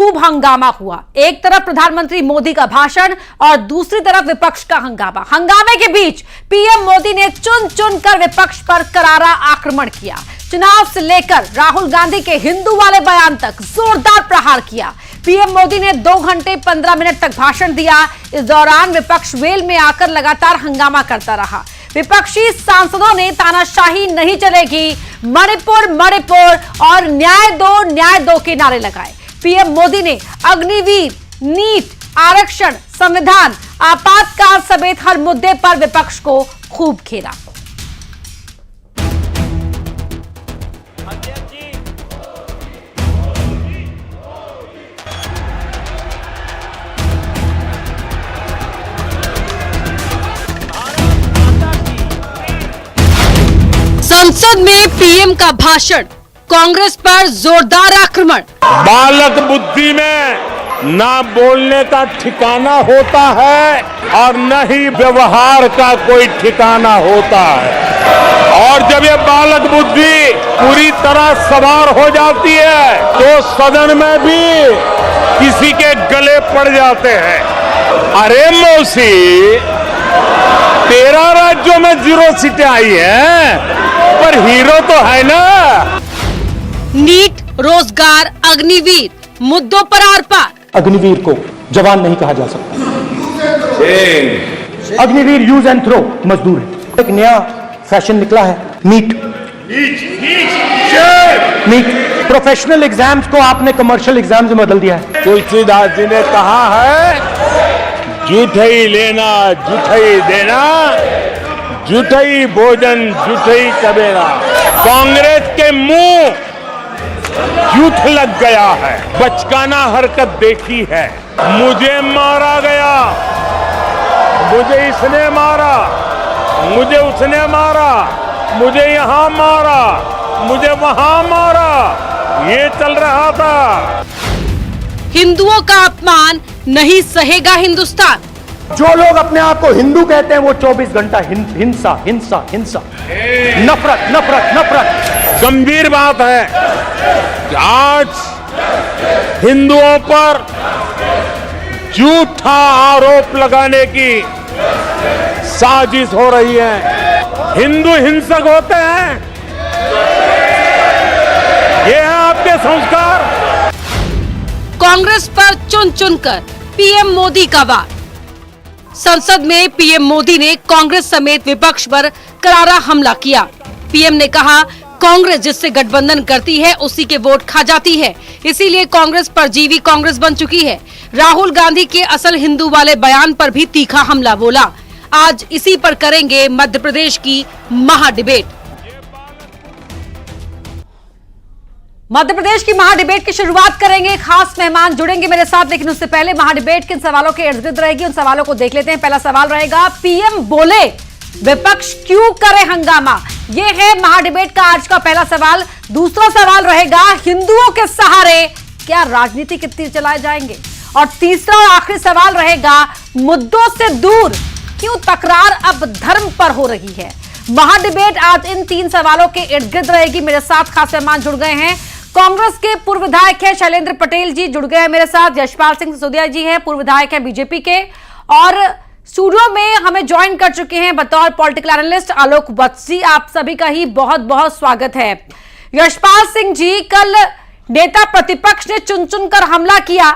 खूब हंगामा हुआ। एक तरफ प्रधानमंत्री मोदी का भाषण और दूसरी तरफ विपक्ष का हंगामा। हंगामे के बीच पीएम मोदी ने चुन चुनकर विपक्ष पर करारा आक्रमण किया। चुनाव से लेकर राहुल गांधी के हिंदू वाले बयान तक जोरदार प्रहार किया। पीएम मोदी ने 2 घंटे 15 मिनट तक भाषण दिया। इस दौरान विपक्ष वेल में आकर लगातार हंगामा करता रहा। विपक्षी सांसदों ने तानाशाही नहीं चलेगी, मणिपुर मणिपुर और न्याय दो के नारे लगाए। पीएम मोदी ने अग्निवीर, नीट, आरक्षण, संविधान, आपातकाल समेत हर मुद्दे पर विपक्ष को खूब घेरा। संसद में पीएम का भाषण, कांग्रेस पर जोरदार आक्रमण। बालक बुद्धि में ना बोलने का ठिकाना होता है और न ही व्यवहार का कोई ठिकाना होता है। और जब ये बालक बुद्धि पूरी तरह सवार हो जाती है तो सदन में भी किसी के गले पड़ जाते हैं। अरे मौसी, 13 राज्यों में 0 सीटें आई हैं, पर हीरो तो है ना। नीट, रोजगार, अग्निवीर, मुद्दों पर आर पार। अग्निवीर को जवान नहीं कहा जा सकता। अग्निवीर यूज एंड थ्रो मजदूर है। एक नया फैशन निकला है, नीट। प्रोफेशनल एग्जाम्स को आपने कमर्शियल एग्जाम्स में बदल दिया है। तुलसीदास जी ने कहा है, जूठई लेना जूठई देना, जूठई भोजन जूठई कबेरा। कांग्रेस के मुंह जूठ लग गया है। बचकाना हरकत देखी है। मुझे मारा गया, मुझे इसने मारा, मुझे उसने मारा, मुझे यहां मारा, मुझे वहां मारा, ये चल रहा था। हिंदुओं का अपमान नहीं सहेगा हिंदुस्तान। जो लोग अपने आप को हिंदू कहते हैं वो 24 घंटा हिंसा हिंसा हिंसा, नफरत नफरत नफरत। गंभीर बात है कि आज हिंदुओं पर झूठा आरोप लगाने की साजिश हो रही है। हिंदू हिंसक होते हैं, ये है आपके संस्कार। कांग्रेस पर चुन चुनकर पीएम मोदी का वार। संसद में पीएम मोदी ने कांग्रेस समेत विपक्ष पर करारा हमला किया। पीएम ने कहा, कांग्रेस जिससे गठबंधन करती है उसी के वोट खा जाती है, इसीलिए कांग्रेस परजीवी कांग्रेस बन चुकी है। राहुल गांधी के असल हिंदू वाले बयान पर भी तीखा हमला बोला। आज इसी पर करेंगे मध्य प्रदेश की महाडिबेट। मध्य प्रदेश की महाडिबेट की शुरुआत करेंगे। खास मेहमान जुड़ेंगे मेरे साथ, लेकिन उससे पहले महाडिबेट किन सवालों के इर्द गिर्द रहेगी, उन सवालों को देख लेते हैं। पहला सवाल रहेगा, पीएम बोले विपक्ष क्यों करे हंगामा? यह है महाडिबेट का आज का पहला सवाल। दूसरा सवाल रहेगा, हिंदुओं के सहारे क्या राजनीति के तीर चलाए जाएंगे? और तीसरा और आखिरी सवाल रहेगा, मुद्दों से दूर क्यों तकरार अब धर्म पर हो रही है? महाडिबेट आज इन 3 सवालों के इर्द गिर्द रहेगी। मेरे साथ खास मेहमान जुड़ गए हैं। कांग्रेस के पूर्व विधायक है शैलेंद्र पटेल जी जुड़ गए हैं मेरे साथ। यशपाल सिंह सिसोदिया जी हैं, पूर्व विधायक है बीजेपी के, और स्टूडियो में हमें ज्वाइन कर चुके हैं बतौर पॉलिटिकल एनालिस्ट आलोक वत्स जी। आप सभी का ही बहुत बहुत स्वागत है। यशपाल सिंह जी, कल नेता प्रतिपक्ष ने चुन चुनकर हमला किया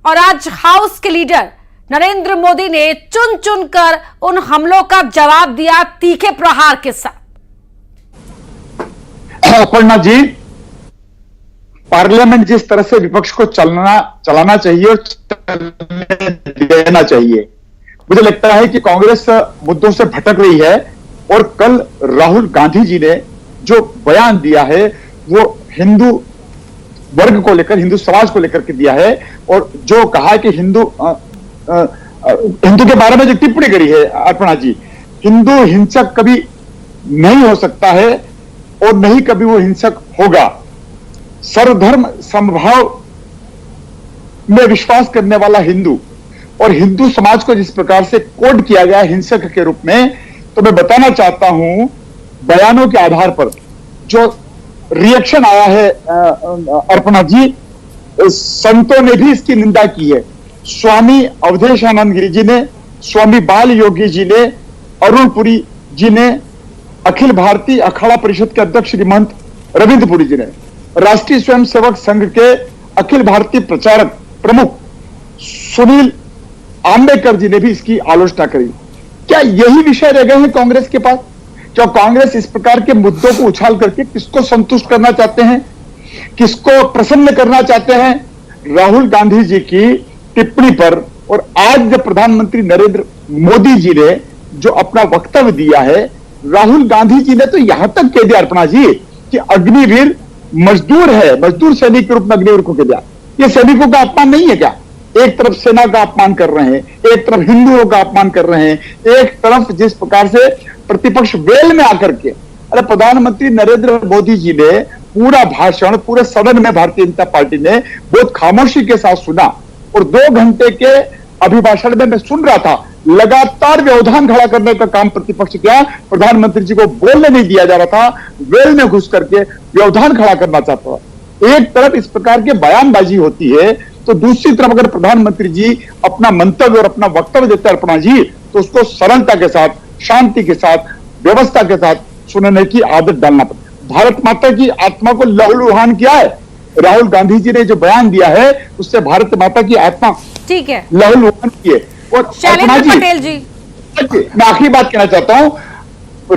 और आज हाउस के लीडर नरेंद्र मोदी ने चुन चुनकर उन हमलों का जवाब दिया तीखे प्रहार के साथ। अपर्णा जी, पार्लियामेंट जिस तरह से विपक्ष को चलाना चाहिए और चलने देना चाहिए, मुझे लगता है कि कांग्रेस मुद्दों से भटक रही है। और कल राहुल गांधी जी ने जो बयान दिया है वो हिंदू वर्ग को लेकर, हिंदू समाज को लेकर के दिया है। और जो कहा कि हिंदू के बारे में जो टिप्पणी करी है अर्पणा जी, हिंदू हिंसक कभी नहीं हो सकता है और नहीं कभी वो हिंसक होगा। सर्वधर्म समभाव में विश्वास करने वाला हिंदू और हिंदू समाज को जिस प्रकार से कोड किया गया हिंसक के रूप में, तो मैं बताना चाहता हूं बयानों के आधार पर जो रिएक्शन आया है अर्पणा जी, संतों ने भी इसकी निंदा की है। स्वामी अवधेशानंद गिरी जी ने, स्वामी बाल योगी जी ने, अरुण पुरी जी ने, अखिल भारतीय अखाड़ा परिषद के अध्यक्ष श्री महंत रविंद्र पुरी जी ने, राष्ट्रीय स्वयंसेवक संघ के अखिल भारतीय प्रचारक प्रमुख सुनील आंबेडकर जी ने भी इसकी आलोचना करी। क्या यही विषय रह गए हैं कांग्रेस के पास? क्या कांग्रेस इस प्रकार के मुद्दों को उछाल करके किसको संतुष्ट करना चाहते हैं, किसको प्रसन्न करना चाहते हैं? राहुल गांधी जी की टिप्पणी पर और आज जब प्रधानमंत्री नरेंद्र मोदी जी ने जो अपना वक्तव्य दिया है, राहुल गांधी जी ने तो यहां तक कह दिया अर्पणा जी कि अग्निवीर मजदूर है, मजदूर सैनिक के रूप में अग्निवीर को कह दिया। ये सैनिकों का अपमान नहीं है क्या? एक तरफ सेना का अपमान कर रहे हैं, एक तरफ हिंदुओं का अपमान कर रहे हैं, एक तरफ जिस प्रकार से प्रतिपक्ष वेल में आकर के, अरे प्रधानमंत्री नरेंद्र मोदी जी ने पूरा भाषण पूरे सदन में भारतीय जनता पार्टी ने बहुत खामोशी के साथ सुना और 2 घंटे के अभिभाषण में मैं सुन रहा था, लगातार व्यवधान खड़ा करने का काम प्रतिपक्ष किया। प्रधानमंत्री जी को बोलने नहीं दिया जा रहा था, वेल में घुस करके व्यवधान खड़ा करना चाहता था। एक तरफ इस प्रकार की बयानबाजी होती है तो दूसरी तरफ अगर प्रधानमंत्री जी अपना मंतव्य और अपना वक्तव्य देते हैं अर्पणा जी, तो उसको सरलता के साथ, शांति के साथ, व्यवस्था के साथ सुनने की आदत डालना पड़ता। भारत माता की आत्मा को लहूलुहान किया है राहुल गांधी जी ने जो बयान दिया है, उससे भारत माता की आत्मा ठीक है लहूलुहान की है। और शैलेंद्र पटेल जी, मैं आखिरी बात कहना चाहता हूं,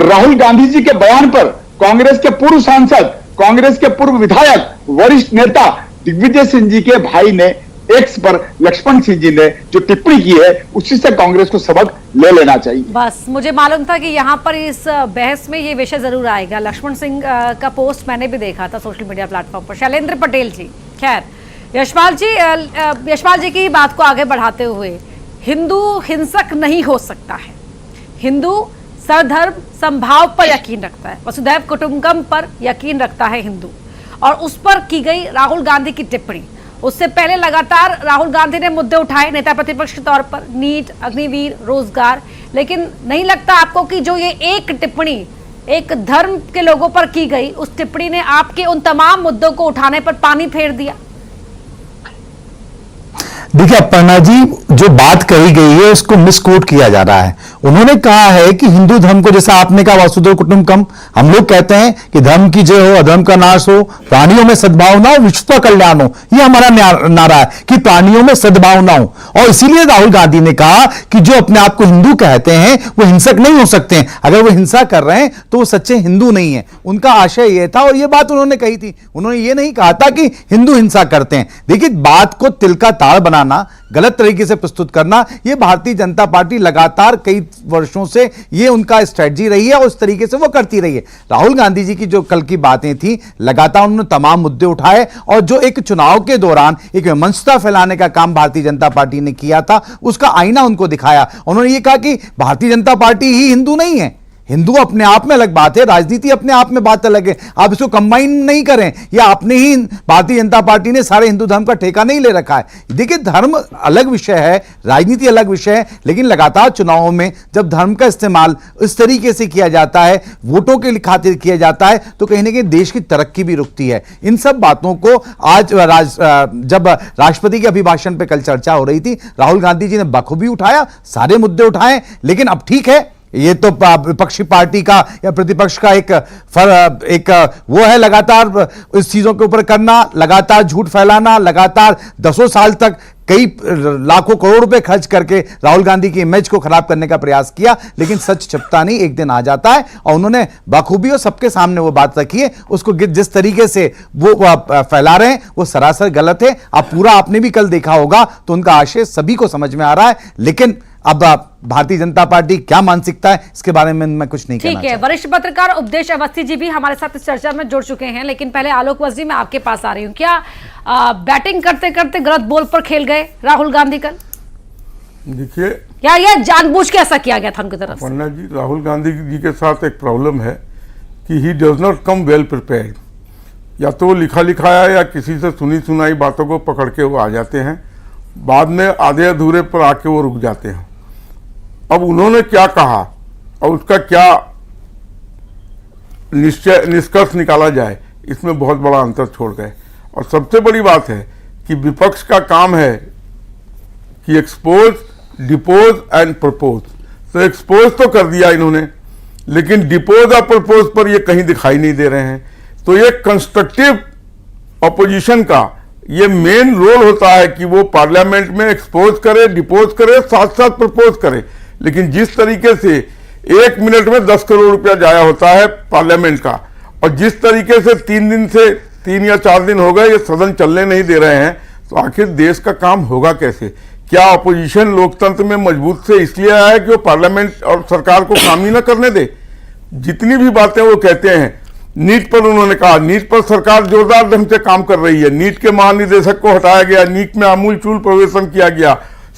राहुल गांधी जी के बयान पर कांग्रेस के पूर्व सांसद, कांग्रेस के पूर्व विधायक, वरिष्ठ नेता दिग्विजय सिंह जी के भाई ने एक्स पर लक्ष्मण सिंह जी ने जो टिप्पणी की है, उसी से कांग्रेस को सबक ले लेना चाहिए। बस मुझे मालूम था कि यहाँ पर इस बहस में ये विषय जरूर आएगा। लक्ष्मण सिंह का पोस्ट मैंने भी देखा था सोशल मीडिया प्लेटफॉर्म पर। शैलेंद्र पटेल जी, खैर यशपाल जी की बात को आगे बढ़ाते हुए, हिंदू हिंसक नहीं हो सकता है, हिंदू सर्वधर्म समभाव पर यकीन रखता है, वसुधैव कुटुंबकम पर यकीन रखता है हिंदू। और उस पर की गई राहुल गांधी की टिप्पणी, उससे पहले लगातार राहुल गांधी ने मुद्दे उठाए नेता प्रतिपक्ष के तौर पर, नीट, अग्निवीर, रोजगार, लेकिन नहीं लगता आपको कि जो ये एक टिप्पणी एक धर्म के लोगों पर की गई, उस टिप्पणी ने आपके उन तमाम मुद्दों को उठाने पर पानी फेर दिया? देखिए अपर्णा जी, जो बात कही गई है उसको मिसकोट किया जा रहा है। उन्होंने कहा है कि हिंदू धर्म को, जैसा आपने कहा वसुधैव कुटुंबकम, हम लोग कहते हैं कि धर्म की जय हो, अधर्म का नाश हो, प्राणियों में सद्भावना हो, विश्व का कल्याण हो, यह हमारा नारा है कि प्राणियों में सद्भावना हो। और इसीलिए राहुल गांधी ने कहा कि जो अपने आप को हिंदू कहते हैं वो हिंसक नहीं हो सकते हैं। अगर वो हिंसा कर रहे हैं तो वो सच्चे हिंदू नहीं है। उनका आशय यह था और यह बात उन्होंने कही थी। उन्होंने ये नहीं कहा था कि हिंदू हिंसा करते हैं। देखिए, बात को तिल का ताड़ बनाना, गलत तरीके से प्रस्तुत करना, यह भारतीय जनता पार्टी लगातार कई वर्षों से ये उनका स्ट्रेटजी रही है और उस तरीके से वो करती रही है। राहुल गांधी जी की जो कल की बातें थी, लगातार उन्होंने तमाम मुद्दे उठाए और जो एक चुनाव के दौरान एक विमंशता फैलाने का काम भारतीय जनता पार्टी ने किया था, उसका आईना उनको दिखाया। उन्होंने ये कहा कि भारतीय जनता पार्टी ही हिंदू नहीं है, हिंदू अपने आप में अलग बात है, राजनीति अपने आप में बात अलग है। आप इसको कंबाइन नहीं करें, या आपने ही, भारतीय जनता पार्टी ने सारे हिंदू धर्म का ठेका नहीं ले रखा है। देखिए, धर्म अलग विषय है, राजनीति अलग विषय है, लेकिन लगातार चुनावों में जब धर्म का इस्तेमाल इस तरीके से किया जाता है, वोटों के खातिर किया जाता है, तो कहीं ना कहीं देश की तरक्की भी रुकती है। इन सब बातों को आज जब राष्ट्रपति के अभिभाषण पर कल चर्चा हो रही थी, राहुल गांधी जी ने बखूबी उठाया, सारे मुद्दे उठाए। लेकिन अब ठीक है, ये तो विपक्षी पार्टी का या प्रतिपक्ष का एक वो है लगातार इस चीजों के ऊपर करना, लगातार झूठ फैलाना, लगातार 10 साल तक कई लाखों करोड़ रुपए खर्च करके राहुल गांधी की इमेज को खराब करने का प्रयास किया। लेकिन सच छिपता नहीं, एक दिन आ जाता है। और उन्होंने बखूबी और सबके सामने वो बात रखी है, उसको जिस तरीके से वो फैला रहे हैं वो सरासर गलत है। अब पूरा आपने भी कल देखा होगा, तो उनका आशय सभी को समझ में आ रहा है। लेकिन अब भारतीय जनता पार्टी क्या मानसिकता है, इसके बारे में मैं कुछ नहीं कहना चाहता। ठीक है, वरिष्ठ पत्रकार उपदेश अवस्थी जी भी हमारे साथ इस चर्चा में जुड़ चुके हैं। लेकिन पहले आलोक वजी, मैं आपके पास आ रही हूं। क्या बैटिंग करते करते गलत बॉल पर खेल गए राहुल गांधी कल? देखिए, क्या यह जानबूझ के ऐसा किया गया था उनकी तरफ से? पन्ना जी, राहुल गांधी जी के साथ एक प्रॉब्लम है कि he does not come well prepared. या तो लिखा लिखाया या किसी से सुनी सुनाई बातों को पकड़ के वो आ जाते हैं, बाद में आधे अधूरे पर आके वो रुक जाते हैं। अब उन्होंने क्या कहा और उसका क्या निष्कर्ष निकाला जाए, इसमें बहुत बड़ा अंतर छोड़ गए। और सबसे बड़ी बात है कि विपक्ष का काम है कि एक्सपोज, डिपोज एंड प्रपोज। तो एक्सपोज तो कर दिया इन्होंने, लेकिन डिपोज और प्रपोज पर ये कहीं दिखाई नहीं दे रहे हैं। तो ये कंस्ट्रक्टिव ऑपोजिशन का ये मेन रोल होता है कि वो पार्लियामेंट में एक्सपोज करे, डिपोज करे, साथ साथ प्रपोज करे। लेकिन जिस तरीके से 1 मिनट में 10 करोड़ रुपया जाया होता है पार्लियामेंट का, और जिस तरीके से 3 या 4 दिन हो गए ये सदन चलने नहीं दे रहे हैं, तो आखिर देश का काम होगा कैसे? क्या अपोजिशन लोकतंत्र में मजबूत से इसलिए आया है कि वो पार्लियामेंट और सरकार को काम ही ना करने दे? जितनी भी बातें वो कहते हैं, नीट पर उन्होंने कहा, नीट पर सरकार जोरदार ढंग से काम कर रही है, नीट के महानिदेशक को हटाया गया, नीट में आमूलचूल प्रवेशन किया गया,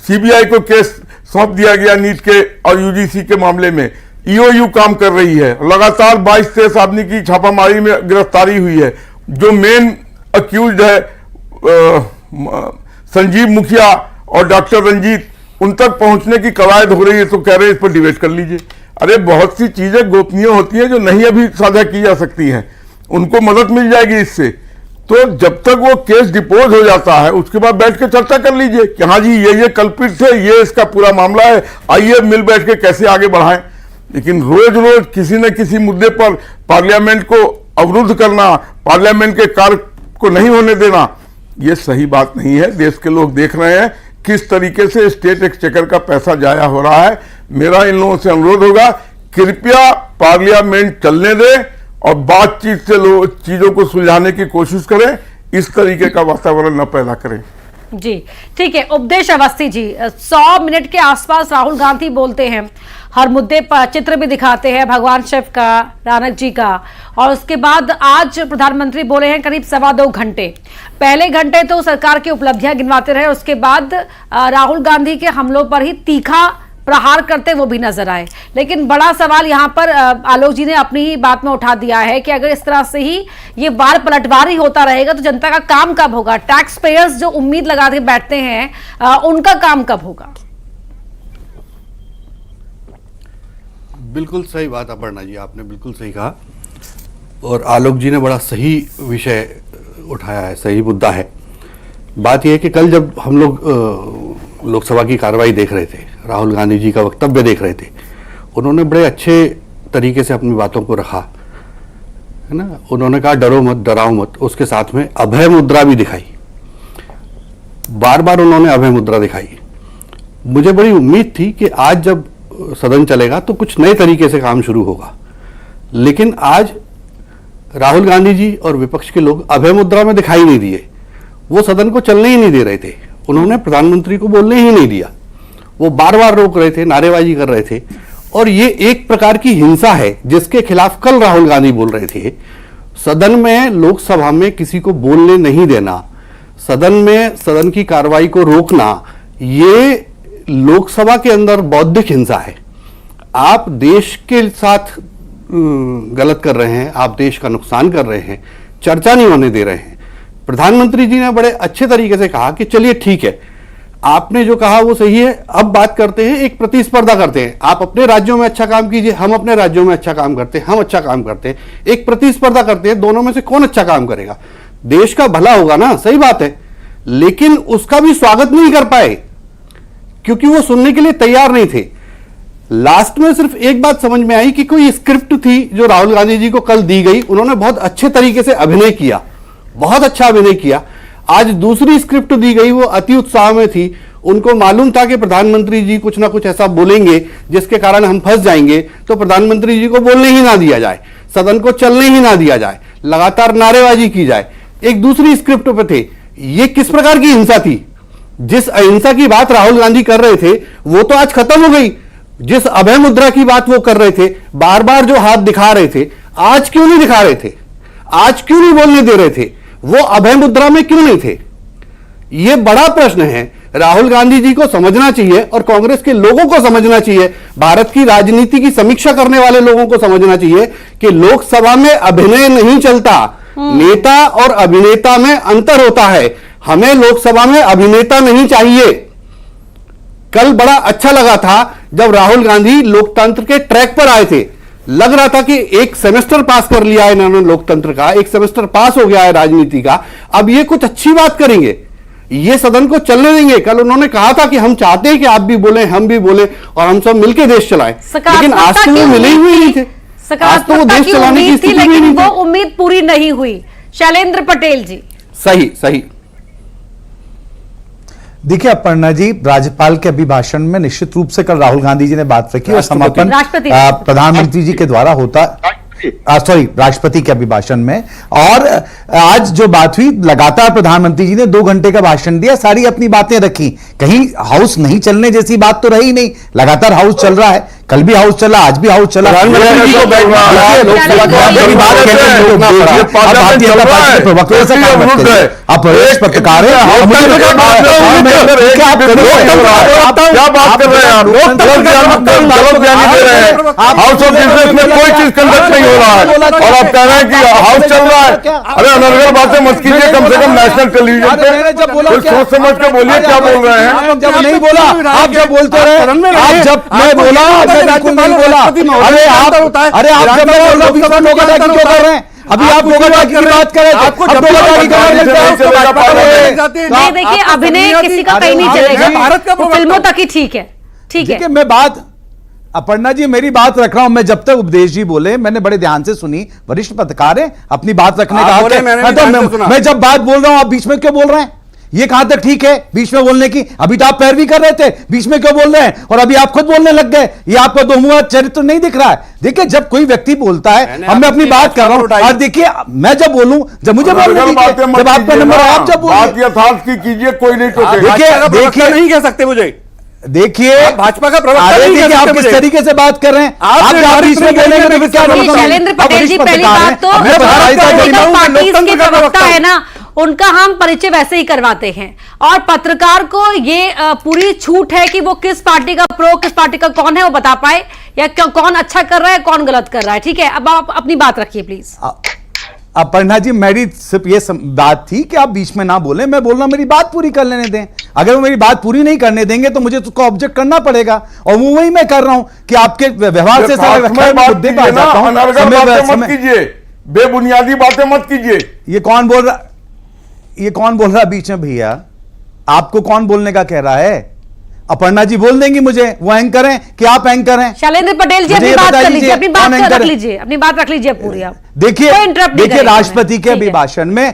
सीबीआई को केस सौंप दिया गया नीट के और यूजीसी के मामले में, ईओयू काम कर रही है, लगातार 22-23 आदमी की छापामारी में गिरफ्तारी हुई है, जो मेन अक्यूज्ड है संजीव मुखिया और डॉक्टर रंजीत, उन तक पहुंचने की कवायद हो रही है, तो कह रहे हैं इस पर डिबेट कर लीजिए। अरे बहुत सी चीजें गोपनीय होती हैं जो नहीं अभी साझा की जा सकती हैं, उनको मदद मिल जाएगी इससे। तो जब तक वो केस डिपोज हो जाता है उसके बाद बैठ के चर्चा कर लीजिए कि हाँ जी ये कल्पित थे, ये इसका पूरा मामला है, आइए मिल बैठ के कैसे आगे बढ़ाएं। लेकिन रोज रोज किसी न किसी मुद्दे पर पार्लियामेंट को अवरुद्ध करना, पार्लियामेंट के कार्य को नहीं होने देना, ये सही बात नहीं है। देश के लोग देख रहे हैं किस तरीके से स्टेट एक्सचेकर का पैसा जाया हो रहा है। मेरा इन लोगों से अनुरोध होगा, कृपया पार्लियामेंट चलने दें और बातचीत से चीजों को सुलझाने की कोशिश करें, इस तरीके का वातावरण न पैदा करें। जी ठीक है। उपदेश अवस्थी जी, 100 मिनट के आसपास राहुल गांधी बोलते हैं, हर मुद्दे पर चित्र भी दिखाते हैं, भगवान शिव का, नानक जी का, और उसके बाद आज प्रधानमंत्री बोले हैं करीब 2.25 घंटे। पहले घंटे तो सरकार की उपलब्धियां गिनवाते रहे, उसके बाद राहुल गांधी के हमलों पर ही तीखा प्रहार करते वो भी नजर आए। लेकिन बड़ा सवाल यहाँ पर आलोक जी ने अपनी ही बात में उठा दिया है कि अगर इस तरह से ही ये वार पलटवार ही होता रहेगा तो जनता का काम कब होगा? टैक्स पेयर्स जो उम्मीद लगा के बैठते हैं उनका काम कब होगा? बिल्कुल सही बात अपर्णा जी, आपने बिल्कुल सही कहा, और आलोक जी ने बड़ा सही विषय उठाया है, सही मुद्दा है। बात यह है कि कल जब हम लोग लोकसभा की कार्रवाई देख रहे थे, राहुल गांधी जी का वक्तव्य देख रहे थे, उन्होंने बड़े अच्छे तरीके से अपनी बातों को रखा है ना। उन्होंने कहा डरो मत, डराओ मत, उसके साथ में अभय मुद्रा भी दिखाई, बार बार उन्होंने अभय मुद्रा दिखाई। मुझे बड़ी उम्मीद थी कि आज जब सदन चलेगा तो कुछ नए तरीके से काम शुरू होगा, लेकिन आज राहुल गांधी जी और विपक्ष के लोग अभय मुद्रा में दिखाई नहीं दिए। वो सदन को चलने ही नहीं दे रहे थे, उन्होंने प्रधानमंत्री को बोलने ही नहीं दिया, वो बार बार रोक रहे थे, नारेबाजी कर रहे थे। और ये एक प्रकार की हिंसा है जिसके खिलाफ कल राहुल गांधी बोल रहे थे। सदन में, लोकसभा में किसी को बोलने नहीं देना, सदन में सदन की कार्रवाई को रोकना, ये लोकसभा के अंदर बौद्धिक हिंसा है। आप देश के साथ गलत कर रहे हैं, आप देश का नुकसान कर रहे हैं, चर्चा नहीं होने दे रहे हैं। प्रधानमंत्री जी ने बड़े अच्छे तरीके से कहा कि चलिए ठीक है, आपने जो कहा वो सही है, अब बात करते हैं, एक प्रतिस्पर्धा करते हैं, आप अपने राज्यों में अच्छा काम कीजिए, हम अपने राज्यों में अच्छा काम करते हैं, हम अच्छा काम करते हैं, एक प्रतिस्पर्धा करते हैं, दोनों में से कौन अच्छा काम करेगा, देश का भला होगा ना। सही बात है, लेकिन उसका भी स्वागत नहीं कर पाए क्योंकि वो सुनने के लिए तैयार नहीं थे। लास्ट में सिर्फ एक बात समझ में आई कि कोई स्क्रिप्ट थी जो राहुल गांधी जी को कल दी गई, उन्होंने बहुत अच्छे तरीके से अभिनय किया, बहुत अच्छा अभिनय किया। आज दूसरी स्क्रिप्ट दी गई, वो अति उत्साह में थी, उनको मालूम था कि प्रधानमंत्री जी कुछ ना कुछ ऐसा बोलेंगे जिसके कारण हम फंस जाएंगे, तो प्रधानमंत्री जी को बोलने ही ना दिया जाए, सदन को चलने ही ना दिया जाए, लगातार नारेबाजी की जाए। एक दूसरी स्क्रिप्ट पे थे। ये किस प्रकार की हिंसा थी? जिस अहिंसा की बात राहुल गांधी कर रहे थे वो तो आज खत्म हो गई। जिस अभय मुद्रा की बात वो कर रहे थे, बार बार जो हाथ दिखा रहे थे, आज क्यों नहीं दिखा रहे थे? आज क्यों नहीं बोलने दे रहे थे? वो अभय मुद्रा में क्यों नहीं थे? ये बड़ा प्रश्न है। राहुल गांधी जी को समझना चाहिए और कांग्रेस के लोगों को समझना चाहिए, भारत की राजनीति की समीक्षा करने वाले लोगों को समझना चाहिए कि लोकसभा में अभिनय नहीं चलता, नेता और अभिनेता में अंतर होता है। हमें लोकसभा में अभिनेता नहीं चाहिए। कल बड़ा अच्छा लगा था जब राहुल गांधी लोकतंत्र के ट्रैक पर आए थे। लग रहा था कि एक सेमेस्टर पास कर लिया है इन्होंने लोकतंत्र का, एक सेमेस्टर पास हो गया है राजनीति का, अब ये कुछ अच्छी बात करेंगे। ये सदन को चलने देंगे? कल उन्होंने कहा था कि हम चाहते हैं कि आप भी बोले, हम भी बोले और हम सब मिलकर देश चलाएं, लेकिन आज तो वो मिले हुए नहीं थे। आज तो वो देश चलाने की स्थिति में नहीं लेकिन थे। वो उम्मीद पूरी नहीं हुई। शैलेंद्र पटेल जी, सही सही। देखिए अपर्णा जी, राज्यपाल के अभिभाषण में निश्चित रूप से कल राहुल गांधी जी ने बात रखी और समापन राष्ट्रपति प्रधानमंत्री जी के द्वारा होता, सॉरी राष्ट्रपति के अभिभाषण में। और आज जो बात हुई, लगातार प्रधानमंत्री जी ने 2 घंटे का भाषण दिया, सारी अपनी बातें रखी, कहीं हाउस नहीं चलने जैसी बात तो रही नहीं, लगातार हाउस चल रहा है, कल भी हाउस चला, आज भी हाउस चला। आप प्रदेश पत्रकार हैं, क्या बात कर रहे हैं आप? हाउस ऑफ बिजनेस में कोई चीज कंडक्ट नहीं हो रहा है और आप कह रहे हैं कि हाउस चल रहा है। अरे अनर्गल बातें मत कीजिए, कम से कम नेशनल टेलीविजन पे सोच समझ के बोलिए क्या बोल रहे हैं। जब नहीं बोला, आप जब बोलते रहे, आप जब मैं बोला, बिल्कुल नहीं बोला। अरे आप जब मैं बोल रहा हूँ, बीच में नोकाटाकी क्यों कर रहे हैं? अभी आप नोकाटाकी की बात कर रहे थे, आपको नोकाटाकी नहीं, देखिए अभिनय किसी का कहीं नहीं चलेगा, भारत का फिल्मों तक ही ठीक है। ठीक है, मैं बात, अपर्णा जी मेरी बात रख रहा हूं। मैं जब तक उपदेश जी बोले मैंने बड़े ध्यान से सुनी, वरिष्ठ पत्रकार है, अपनी बात रखने का हक है। मैं जब बात बोल रहा हूं, आप बीच में क्यों बोल रहे हैं? ये कहां तक ठीक है बीच में बोलने की? अभी तो आप पैरवी कर रहे थे, बीच में क्यों बोल रहे हैं? और अभी आप खुद बोलने लग गए। ये आपका दोमुहा चरित्र नहीं दिख रहा है। देखिए जब कोई व्यक्ति बोलता है, अब मैं अपनी बात कर रहा हूं, और देखिए मैं जब बोलूं, जब मुझे बोलने दीजिए, जब आपका नंबर आप जब बात यथार्थ की कीजिए, कोई नहीं टोकेगा। देखिए नहीं कह सकते मुझे, देखिए भाजपा का प्रवक्ता नहीं कह सकते आप किस मुझे। तरीके से बात कर रहे हैं? आप बीच में बोलेंगे तो फिर क्या बोलूंगा? शैलेंद्र पटेल जी, पहली बात तो पार्टी के प्रवक्ता है ना, उनका हम परिचय वैसे ही करवाते हैं, और पत्रकार को ये पूरी छूट है कि वो किस पार्टी का प्रो, किस पार्टी का कौन है वो बता पाए, या कौन अच्छा कर रहा है कौन गलत कर रहा है। ठीक है, अब आप अपनी बात रखिए प्लीज। अपर्णा जी मेरी सिर्फ ये बात थी कि आप बीच में ना बोलें, मैं बोल रहा हूं मेरी बात पूरी कर लेने दें। अगर वो मेरी बात पूरी नहीं करने देंगे तो मुझे उसको ऑब्जेक्ट करना पड़ेगा, और वो वही मैं कर रहा हूं कि आपके व्यवहार से सारे मुद्दे पे आ जाता हूं। मत कीजिए, बेबुनियादी बातें मत कीजिए। ये कौन बोल रहा बीच में? भैया आपको कौन बोलने का कह रहा है? अपर्णा जी बोल देंगी मुझे, वो एंकर हैं कि आप एंकर हैं? शैलेंद्र पटेल जी अपनी बात कर लीजिए, अपनी बात रख लीजिए, अपनी बात रख लीजिए पूरी आप। देखिए राष्ट्रपति के अभिभाषण में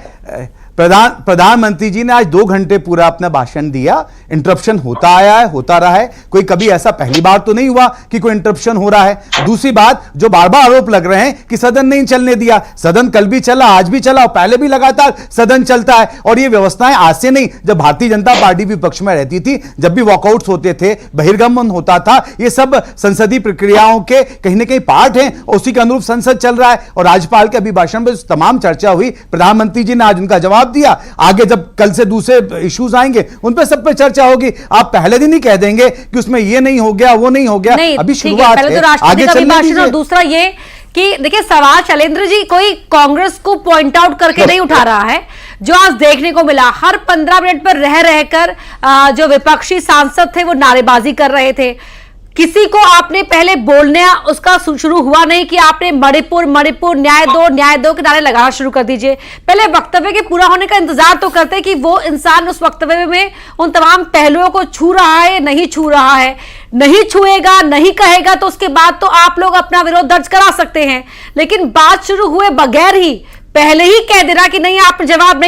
प्रधानमंत्री जी ने आज 2 घंटे पूरा अपना भाषण दिया। इंटरप्शन होता आया है, होता रहा है, कोई कभी ऐसा पहली बार तो नहीं हुआ कि कोई इंटरप्शन हो रहा है। दूसरी बात, जो बार बार आरोप लग रहे हैं कि सदन नहीं चलने दिया, सदन कल भी चला, आज भी चला, और पहले भी लगातार सदन चलता है। और ये व्यवस्थाएं आज से नहीं, जब भारतीय जनता पार्टी विपक्ष में रहती थी, जब भी वॉकआउट्स होते थे, बहिर्गमन होता था, ये सब संसदीय प्रक्रियाओं के कहीं ना कहीं पार्ट हैं, और उसी के अनुरूप संसद चल रहा है। और राज्यपाल के अभिभाषण में तमाम चर्चा हुई, प्रधानमंत्री जी ने आज उनका जवाब दिया। आगे जब कल से दूसरे इश्यूज आएंगे उन पे सब पे चर्चा होगी। आप पहले दिन ही कह देंगे कि उसमें ये नहीं हो गया, वो नहीं हो गया। अभी शुरुआत है, आगे चलने दीजिए। और दूसरा ये कि देखिए सवाल शैलेंद्र जी कोई कांग्रेस को पॉइंट आउट करके नहीं उठा रहा है, जो आज देखने को मिला। हर 15 मिनट पर रह रहकर जो विपक्षी सांसद थे वो नारेबाजी कर रहे थे। किसी को आपने पहले बोलने उसका शुरू हुआ नहीं कि आपने मणिपुर मणिपुर न्याय दो के नारे लगाना शुरू कर दीजिए। पहले वक्तव्य के पूरा होने का इंतजार तो करते कि वो इंसान उस वक्तव्य में उन तमाम पहलुओं को छू रहा है, नहीं छू रहा है। नहीं छुएगा, नहीं कहेगा तो उसके बाद तो आप लोग अपना विरोध दर्ज करा सकते हैं, लेकिन बात शुरू हुए बगैर ही पहले ही कह दे रहा कि नहीं आपने जवाब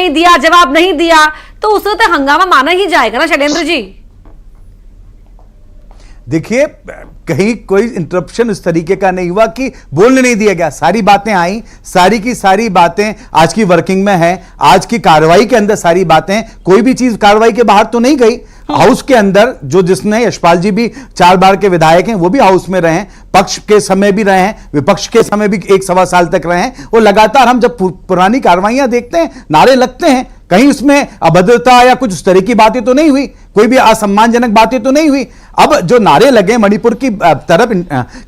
नहीं दिया, तो उससे तो हंगामा माना ही जाएगा ना शैलेंद्र जी। देखिए कहीं कोई इंटरप्शन इस तरीके का नहीं हुआ कि बोलने नहीं दिया गया। सारी बातें आई, सारी की सारी बातें आज की वर्किंग में है, आज की कार्रवाई के अंदर सारी बातें, कोई भी चीज कार्रवाई के बाहर तो नहीं गई। हाउस के अंदर जिसने यशपाल जी भी 4 बार के विधायक हैं, वो भी हाउस में रहे हैं, पक्ष के समय भी रहे हैं, विपक्ष के समय भी 1-1.25 साल तक रहे हैं। और लगातार हम जब पुरानी कार्रवाइयां देखते हैं, नारे लगते हैं, कहीं उसमें अभद्रता या कुछ उस तरह की बातें तो नहीं हुई, कोई भी असम्मानजनक बातें तो नहीं हुई। अब जो नारे लगे मणिपुर की तरफ,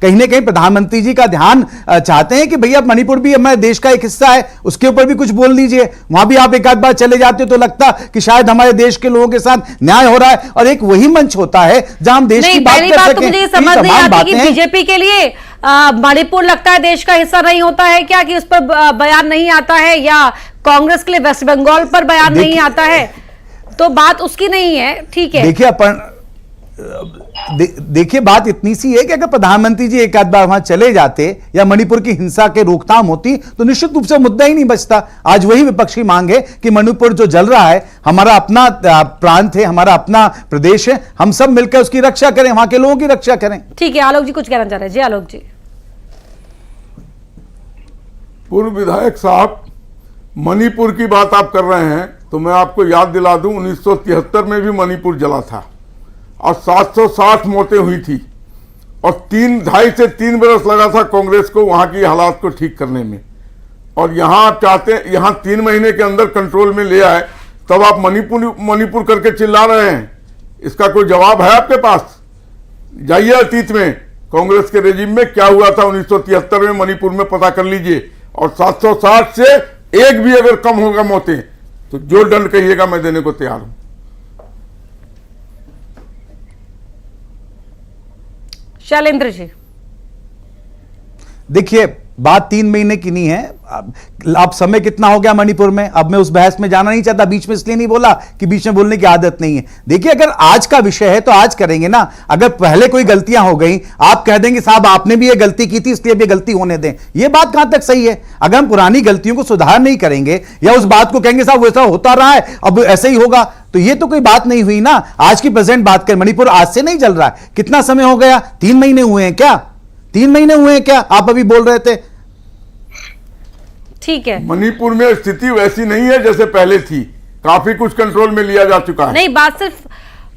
कहीं ना कहीं प्रधानमंत्री जी का ध्यान चाहते हैं कि भैया मणिपुर भी हमारे देश का एक हिस्सा है, उसके ऊपर भी कुछ बोल लीजिए। वहां भी आप एक आध बार चले जाते तो लगता कि शायद हमारे देश के लोगों के साथ न्याय हो रहा है, और एक वही मंच होता है जहां हम देश की बात कर सकें। तो मुझे समझ नहीं आती कि बीजेपी के लिए मणिपुर लगता है देश का हिस्सा नहीं होता है क्या, कि उस पर बयान नहीं आता है, या कांग्रेस के लिए वेस्ट बंगाल पर बयान नहीं आता है? तो बात उसकी नहीं है, ठीक है। देखिए देखिए बात इतनी सी है कि अगर प्रधानमंत्री जी एक आध बार वहां चले जाते या मणिपुर की हिंसा के रोकथाम होती तो निश्चित रूप से मुद्दा ही नहीं बचता। आज वही विपक्ष की मांग है कि मणिपुर जो जल रहा है, हमारा अपना प्रांत है, हमारा अपना प्रदेश है, हम सब मिलकर उसकी रक्षा करें, वहां के लोगों की रक्षा करें। ठीक है, आलोक जी कुछ कहना चाह रहे हैं। जी आलोक जी। पूर्व विधायक साहब, मणिपुर की बात आप कर रहे हैं तो मैं आपको याद दिला दूं 1973 में भी मणिपुर जला था और 760 मौतें हुई थी और 2.5 से 3 बरस लगा था कांग्रेस को वहां की हालात को ठीक करने में। और यहां आप चाहते हैं यहां 3 महीने के अंदर कंट्रोल में ले आए, तब आप मणिपुर करके चिल्ला रहे हैं। इसका कोई जवाब है आपके पास? जाइए अतीत में कांग्रेस के रेजिम में क्या हुआ था 1973 में मणिपुर में, पता कर लीजिए। और 760 से एक भी अगर कम होगा मौतें तो जो दंड कहिएगा मैं देने को तैयार हूं। शैलेंद्र जी। देखिए बात 3 महीने की नहीं है। अब समय कितना हो गया मणिपुर में, अब मैं उस बहस में जाना नहीं चाहता, बीच में इसलिए नहीं बोला कि बीच में बोलने की आदत नहीं है। देखिए अगर आज का विषय है तो आज करेंगे ना। अगर पहले कोई गलतियां हो गई, आप कह देंगे साहब आपने भी ये गलती की थी इसलिए भी गलती होने दें, ये बात कहां तक सही है? अगर हम पुरानी गलतियों को सुधार नहीं करेंगे या उस बात को कहेंगे साहब वैसा होता रहा है अब ऐसे ही होगा, तो ये तो कोई बात नहीं हुई ना। आज की प्रेजेंट बात करें, मणिपुर आज से नहीं जल रहा है। कितना समय हो गया? 3 महीने हुए हैं क्या? 3 महीने हुए हैं क्या? आप अभी बोल रहे थे। ठीक है, मणिपुर में स्थिति वैसी नहीं है जैसे पहले थी, काफी कुछ कंट्रोल में लिया जा चुका है। नहीं, बात सिर्फ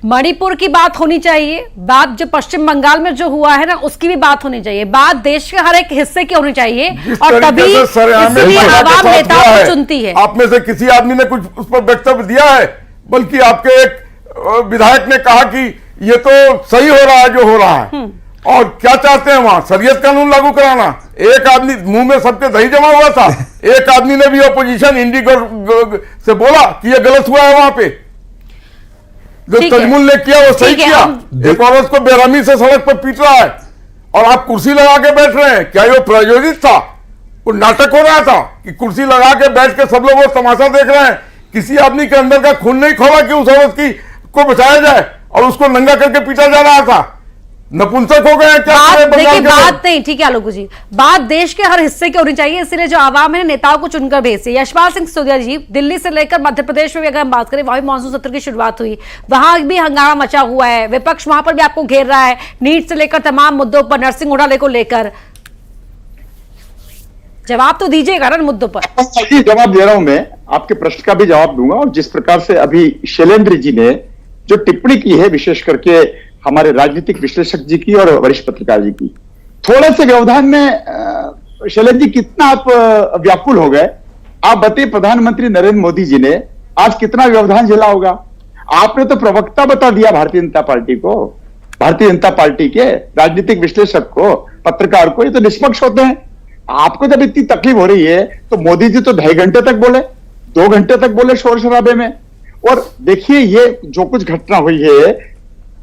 मणिपुर की बात होनी चाहिए, बात जो पश्चिम बंगाल में जो हुआ है ना उसकी भी बात होनी चाहिए, बात देश के हर एक हिस्से की होनी चाहिए और तभी इसलिए आवाम नेताओं को चुनती है। आप में से किसी आदमी ने कुछ उस पर वक्तव्य दिया है? बल्कि आपके एक विधायक ने कहा कि ये तो सही हो रहा है जो हो रहा है। और क्या चाहते हैं वहां? शरीयत कानून लागू कराना। एक आदमी मुंह में सबके दही जमा हुआ था, एक आदमी ने भी अपोजिशन इंडिगो से बोला कि ये गलत हुआ है वहां पे। जो तजमुल ने किया वो सही किया। एक औरत को बेरहमी से सड़क पर पीट रहा है और आप कुर्सी लगा के बैठ रहे हैं। क्या ये प्रायोजित था? वो नाटक हो रहा था कि कुर्सी लगा के बैठ के सब लोग वो तमाशा देख रहे हैं। किसी आदमी के अंदर का खून नहीं खोला कि उस औरत को बचाया जाए और उसको नंगा करके पीटा जा रहा था। नपुंसक हो गए क्या? देखिए बात नहीं, ठीक है आलोक जी, बात देश के हर हिस्से की होनी चाहिए, इसलिए जो आवाम है नेताओं को चुनकर भेजती है। यशपाल सिंह सिसोदिया जी, दिल्ली से लेकर मध्य प्रदेश में भी अगर हम बात करें, वहां भी मानसून सत्र की शुरुआत हुई, वहां भी हंगामा मचा हुआ है, विपक्ष वहां पर भी आपको घेर रहा है, नीट से लेकर तमाम मुद्दों पर, नरसिंह घोटाले को लेकर। जवाब तो दीजिएगा ना मुद्दों पर। जवाब दे रहा हूं मैं, आपके प्रश्न का भी जवाब दूंगा। और जिस प्रकार से अभी शैलेंद्र जी ने जो टिप्पणी की है, विशेष करके हमारे राजनीतिक विश्लेषक जी की और वरिष्ठ पत्रकार जी की, थोड़े से व्यवधान में शैलेंद्र जी कितना आप व्याकुल हो गए। आप बताइए, प्रधानमंत्री नरेंद्र मोदी जी ने आज कितना व्यवधान झेला होगा? आपने तो प्रवक्ता बता दिया भारतीय जनता पार्टी को, भारतीय जनता पार्टी के राजनीतिक विश्लेषक को, पत्रकार को। ये तो निष्पक्ष होते हैं। आपको जब इतनी तकलीफ हो रही है तो मोदी जी तो 2.5 घंटे तक बोले, 2 घंटे तक बोले शोर शराबे में। और देखिए ये जो कुछ घटना हुई है,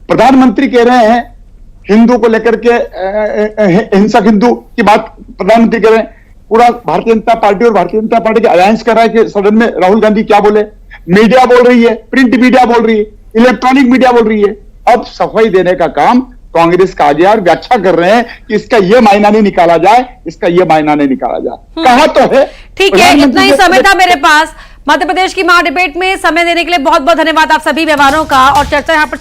प्रधानमंत्री कह रहे हैं हिंदू को लेकर के, हिंसक हिंदू की बात प्रधानमंत्री कह रहे हैं। पूरा भारतीय जनता पार्टी और भारतीय जनता पार्टी के अलायंस कर रहा है कि सदन में राहुल गांधी क्या बोले। मीडिया बोल रही है, प्रिंट मीडिया बोल रही है, इलेक्ट्रॉनिक मीडिया बोल रही है। अब सफाई देने का काम कांग्रेस का आ गया और व्याख्या कर रहे हैं कि इसका ये मायना नहीं निकाला जाए, इसका ये मायना नहीं निकाला जाए। कहा तो है। ठीक है, इतना ही समय था मेरे पास। मध्य प्रदेश की महा डिबेट में समय देने के लिए बहुत बहुत धन्यवाद आप सभी मेहमानों का। और चर्चा यहां पर